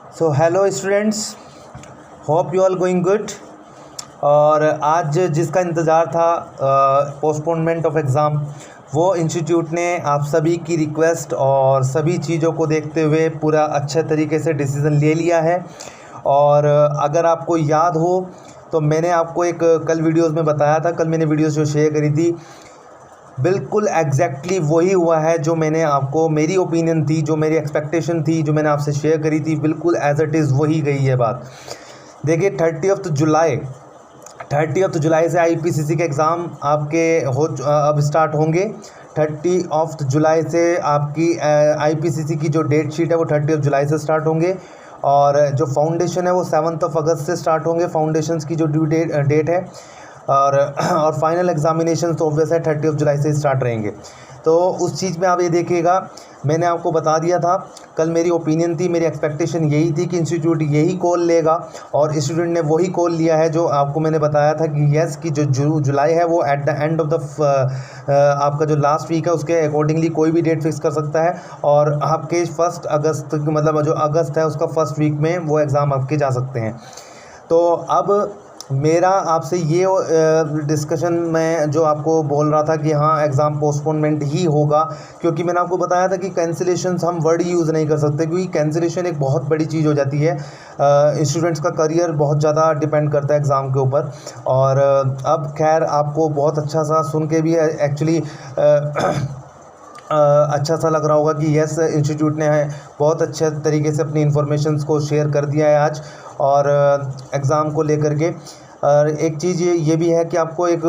So hello students, hope you all going good. और आज जिसका इंतज़ार था पोस्टपोनमेंट ऑफ एग्ज़ाम, वो इंस्टीट्यूट ने आप सभी की रिक्वेस्ट और सभी चीज़ों को देखते हुए पूरा अच्छे तरीके से डिसीज़न ले लिया है। और अगर आपको याद हो तो मैंने आपको एक कल वीडियोस में बताया था, कल मैंने वीडियोस जो शेयर करी थी बिल्कुल एग्जैक्टली वही हुआ है जो मैंने आपको, मेरी ओपिनियन थी, जो मेरी एक्सपेक्टेशन थी, जो मैंने आपसे शेयर करी थी, बिल्कुल एज इट इज़ वही गई है बात। देखिए 30 जुलाई से आईपीसीसी के एग्ज़ाम आपके अब स्टार्ट होंगे। 30 जुलाई से आपकी आईपीसीसी की जो डेट शीट है वो 30 जुलाई से स्टार्ट होंगे। और जो फाउंडेशन है वो 7 अगस्त से स्टार्ट होंगे, फाउंडेशंस की जो ड्यू डेट है। और फाइनल एग्जामिनेशन तो ऑब्वियस है 30 जुलाई से स्टार्ट रहेंगे। तो उस चीज़ में आप ये देखिएगा, मैंने आपको बता दिया था, कल मेरी ओपिनियन थी, मेरी एक्सपेक्टेशन यही थी कि इंस्टीट्यूट यही कॉल लेगा, और इंस्टीट्यूट ने वही कॉल लिया है जो आपको मैंने बताया था कि यस कि जो जुलाई है वो at the end of the आपका जो लास्ट वीक है उसके अकॉर्डिंगली कोई भी डेट फिक्स कर सकता है। और आपके 1 अगस्त मतलब जो अगस्त है उसका फर्स्ट वीक में वो एग्ज़ाम आपके जा सकते हैं। तो अब मेरा आपसे ये डिस्कशन में जो आपको बोल रहा था कि हाँ एग्ज़ाम पोस्टपोनमेंट ही होगा, क्योंकि मैंने आपको बताया था कि कैंसिलेशंस हम वर्ड यूज़ नहीं कर सकते, क्योंकि कैंसिलेशन एक बहुत बड़ी चीज़ हो जाती है। स्टूडेंट्स का करियर बहुत ज़्यादा डिपेंड करता है एग्ज़ाम के ऊपर। और अब खैर आपको बहुत अच्छा सा सुन के भी एक्चुअली अच्छा सा लग रहा होगा कि यस इंस्टीट्यूट ने बहुत अच्छे तरीके से अपनी इन्फॉर्मेशंस को शेयर कर दिया है आज, और एग्ज़ाम को लेकर के। और एक चीज़ ये भी है कि आपको एक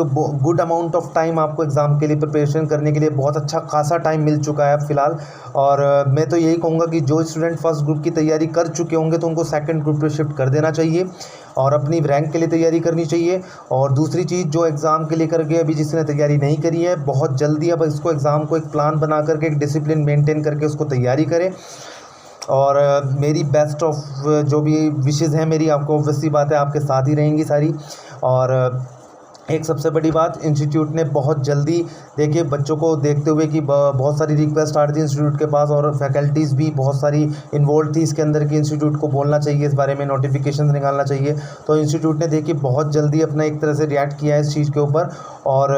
गुड अमाउंट ऑफ टाइम आपको एग्ज़ाम के लिए प्रिपरेशन करने के लिए बहुत अच्छा खासा टाइम मिल चुका है फ़िलहाल। और मैं तो यही कहूँगा कि जो स्टूडेंट फर्स्ट ग्रुप की तैयारी कर चुके होंगे तो उनको सेकंड ग्रुप पे शिफ्ट कर देना चाहिए और अपनी रैंक के लिए तैयारी करनी चाहिए। और दूसरी चीज़, जो एग्ज़ाम के लिए करके अभी जिसने तैयारी नहीं करी है, बहुत जल्दी अब इसको एग्ज़ाम को एक प्लान बना करके, एक डिसिप्लिन मेंटेन करके उसको तैयारी करें। और मेरी बेस्ट ऑफ जो भी विशेज़ हैं मेरी, आपको ऑब्वियसली बात है आपके साथ ही रहेंगी सारी। और एक सबसे बड़ी बात, इंस्टीट्यूट ने बहुत जल्दी, देखिए बच्चों को देखते हुए कि बहुत सारी रिक्वेस्ट आ रही थी इंस्टीट्यूट के पास, और फैकल्टीज़ भी बहुत सारी इन्वॉल्व थी इसके अंदर कि इंस्टीट्यूट को बोलना चाहिए इस बारे में, नोटिफिकेशन निकालना चाहिए। तो इंस्टीट्यूट ने देखिए बहुत जल्दी अपना एक तरह से रिएक्ट किया है इस चीज़ के ऊपर। और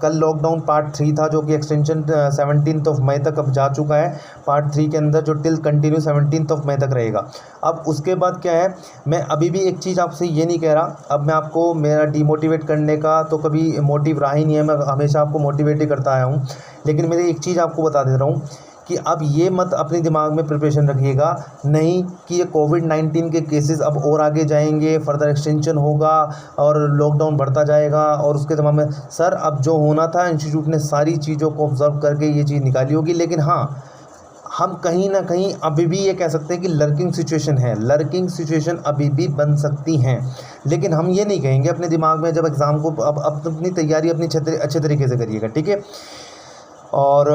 कल लॉकडाउन पार्ट 3 था जो कि एक्सटेंशन 17 मई तक अब जा चुका है। पार्ट 3 के अंदर जो टिल कंटिन्यू 17 मई तक रहेगा। अब उसके बाद क्या है, मैं अभी भी एक चीज़ आपसे ये नहीं कह रहा, अब मैं आपको मेरा डीमोटिवेट करने का तो कभी मोटिव रहा ही नहीं है, मैं हमेशा आपको मोटिवेट ही करता आया हूँ। लेकिन मेरी एक चीज़ आपको बता दे रहा हूँ कि अब ये मत अपने दिमाग में प्रिपरेशन रखिएगा नहीं कि ये कोविड-19 के केसेस अब और आगे जाएंगे, फर्दर एक्सटेंशन होगा और लॉकडाउन बढ़ता जाएगा, और उसके दिमाग में सर अब जो होना था इंस्टीट्यूट ने सारी चीज़ों को ऑब्जर्व करके ये चीज़ निकाली होगी। लेकिन हाँ, हम कहीं ना कहीं अभी भी ये कह सकते हैं कि लर्किंग सिचुएशन अभी भी बन सकती हैं। लेकिन हम ये नहीं कहेंगे अपने दिमाग में, जब एग्ज़ाम को अब अपनी तैयारी अपनी अच्छे तरीके से करिएगा, ठीक है। और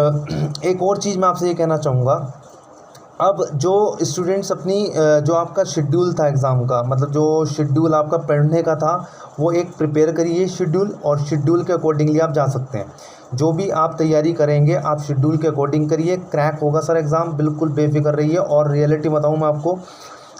एक और चीज़ मैं आपसे ये कहना चाहूँगा, अब जो स्टूडेंट्स अपनी जो आपका शेड्यूल था एग्ज़ाम का, मतलब जो शेड्यूल आपका पढ़ने का था, वो एक प्रिपेयर करिए शेड्यूल, और शेड्यूल के अकॉर्डिंगली आप जा सकते हैं। जो भी आप तैयारी करेंगे आप शेड्यूल के अकॉर्डिंग करिए, क्रैक होगा सर एग्ज़ाम, बिल्कुल बेफिक्र रहिए। और रियलिटी बताऊँ मैं आपको,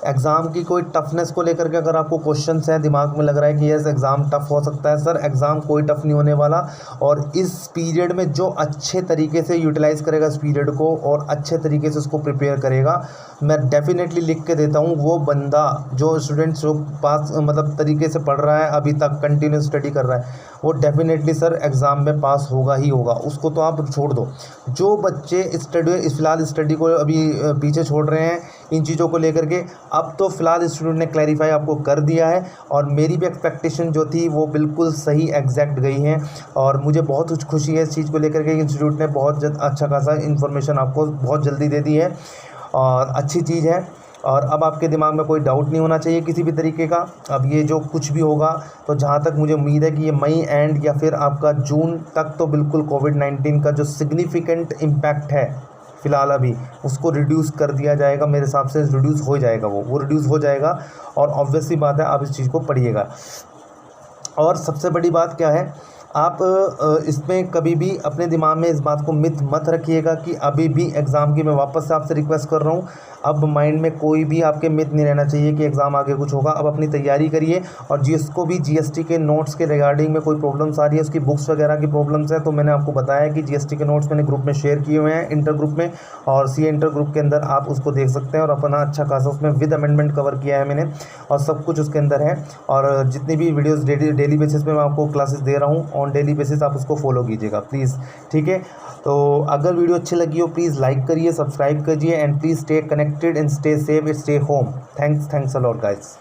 एग्ज़ाम की कोई टफनेस को लेकर के अगर आपको क्वेश्चंस हैं, दिमाग में लग रहा है कि यस एग्ज़ाम टफ हो सकता है, सर एग्ज़ाम कोई टफ नहीं होने वाला। और इस पीरियड में जो अच्छे तरीके से यूटिलाइज़ करेगा इस पीरियड को और अच्छे तरीके से उसको प्रिपेयर करेगा, मैं डेफिनेटली लिख के देता हूँ, वो बंदा जो स्टूडेंट्स जो पास मतलब तरीके से पढ़ रहा है, अभी तक कंटिन्यूस स्टडी कर रहा है, वो डेफिनेटली सर एग्ज़ाम में पास होगा ही होगा। उसको तो आप छोड़ दो। जो बच्चे फ़िलहाल स्टडी को अभी पीछे छोड़ रहे हैं इन चीज़ों को लेकर के, अब तो फ़िलहाल इंस्टीट्यूट ने क्लैरिफाई आपको कर दिया है, और मेरी भी एक्सपेक्टेशन जो थी वो बिल्कुल सही एग्जैक्ट गई है। और मुझे बहुत खुशी है इस चीज़ को लेकर के, इंस्टीट्यूट ने बहुत अच्छा खासा इन्फॉर्मेशन आपको बहुत जल्दी दे दी है, और अच्छी चीज़ है। और अब आपके दिमाग में कोई डाउट नहीं होना चाहिए किसी भी तरीके का। अब ये जो कुछ भी होगा, तो जहाँ तक मुझे उम्मीद है कि ये मई एंड या फिर आपका जून तक तो बिल्कुल कोविड-19 का जो सिग्निफिकेंट इम्पैक्ट है फ़िलहाल अभी, उसको रिड्यूस कर दिया जाएगा। मेरे हिसाब से रिड्यूस हो जाएगा, वो रिड्यूस हो जाएगा। और ऑब्वियसली बात है आप इस चीज़ को पढ़िएगा। और सबसे बड़ी बात क्या है, आप इसमें कभी भी अपने दिमाग में इस बात को मिथ मत रखिएगा कि अभी भी एग्ज़ाम की, मैं वापस से आपसे रिक्वेस्ट कर रहा हूँ, अब माइंड में कोई भी आपके मिथ नहीं रहना चाहिए कि एग्ज़ाम आगे कुछ होगा। अब अपनी तैयारी करिए, और जिसको भी जीएसटी के नोट्स के रिगार्डिंग में कोई प्रॉब्लम्स आ रही है, उसकी बुक्स वगैरह की प्रॉब्लम्स है, तो मैंने आपको बताया कि जीएसटी के नोट्स मैंने ग्रुप में शेयर किए हुए हैं, इंटर ग्रुप में, और सी इंटर ग्रुप के अंदर आप उसको देख सकते हैं, और अपना अच्छा खासा उसमें विद अमेंडमेंट कवर किया है मैंने, और सब कुछ उसके अंदर है। और जितनी भी वीडियोज़ डेली बेसिस पे मैं आपको क्लासेस दे रहा हूँ, ऑन डेली बेसिस आप उसको फॉलो कीजिएगा प्लीज़, ठीक है। तो अगर वीडियो अच्छी लगी हो प्लीज़ लाइक करिए, सब्सक्राइब करिए, and please stay connected and stay safe, stay home. Thanks a lot guys.